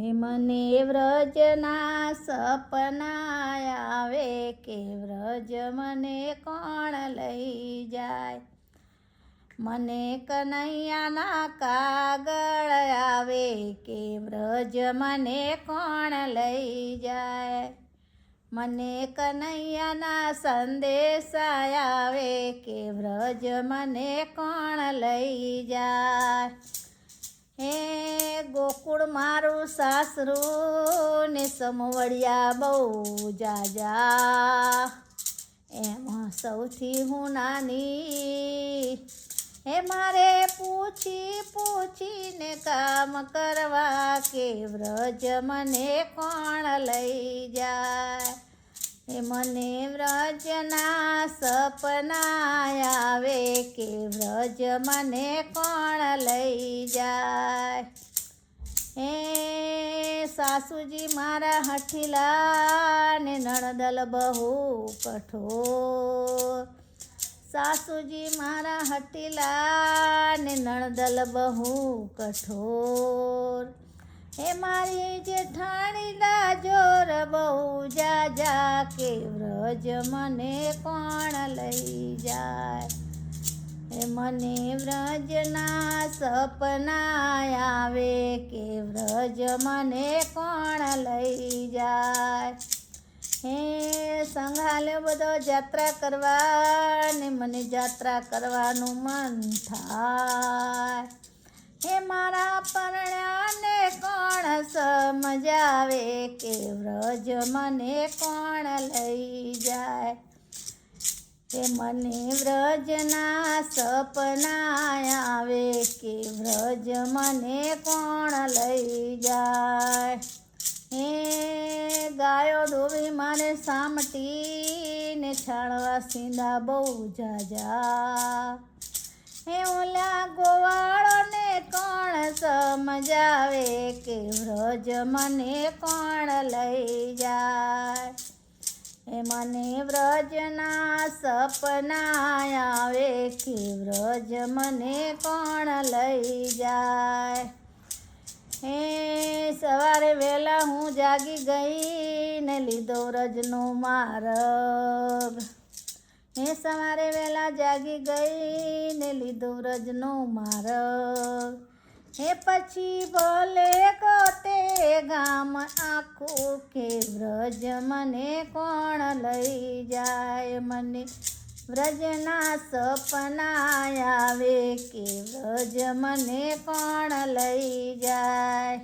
મને વ્રજના સપના આવે કે વ્રજ મને કોણ લઈ જાય। મને કનૈયાના કાગળ આવે કે વ્રજ મને કોણ લઈ જાય। મને કનૈયાના સંદેશા આવે કે વ્રજ મને કોણ લઈ જાય। હે ગોકુળ મારું સાસરું ને સમવડિયા બહુ જાજા, એમાં સૌથી હું નાની। હે મારે પૂછી પૂછીને કામ કરવા કે વ્રજ મને કોણ લઈ જાય। હે મને વ્રજના સપના આવે કે વ્રજ મને કોણ લઈ જાય। હે સાસુજી મારા હઠીલા ને નણદલ બહુ કઠોર, સાસુજી મારા હઠીલા ને નણદલ બહુ કઠોર। હે મારી જેઠાણી લાજોર બહુ જાજા કે વ્રજ મને કોણ લઈ જાય। હે મને વ્રજના સપના આવે કે વ્રજ મને કોણ લઈ જાય। હે સંઘાલે બધો જાત્રા કરવા ને મને જાત્રા કરવાનું મન થાય। હે મારા પરણ્યાને કોણ સમજાવે કે વ્રજ મને કોણ લઈ જાય। હે મને વ્રજના સપના આવે કે વ્રજ મને કોણ લઈ જાય। હે ગાયો દોવી મારે સામટી ને છાણવા સીંદા બહુ જાજા, હે ઓલા ગોવાળોને કોણ સમજાવે કે વ્રજ મને કોણ લઈ જાય। હે મને વ્રજના સપના આવે કે વ્રજ મને કોણ લઈ જાય। હે સવારે વહેલા હું જાગી ગઈ ને લીધો વ્રજનો માર્ગ। હે સવારે વહેલા જાગી ગઈ ને લીધો વ્રજનો માર્ગ। હે પછી ભલે ગોતે ગામ આખું કે વ્રજ મને કોણ લઈ જાય। મને વ્રજના સપના આવે કે વ્રજ મને કોણ લઈ જાય।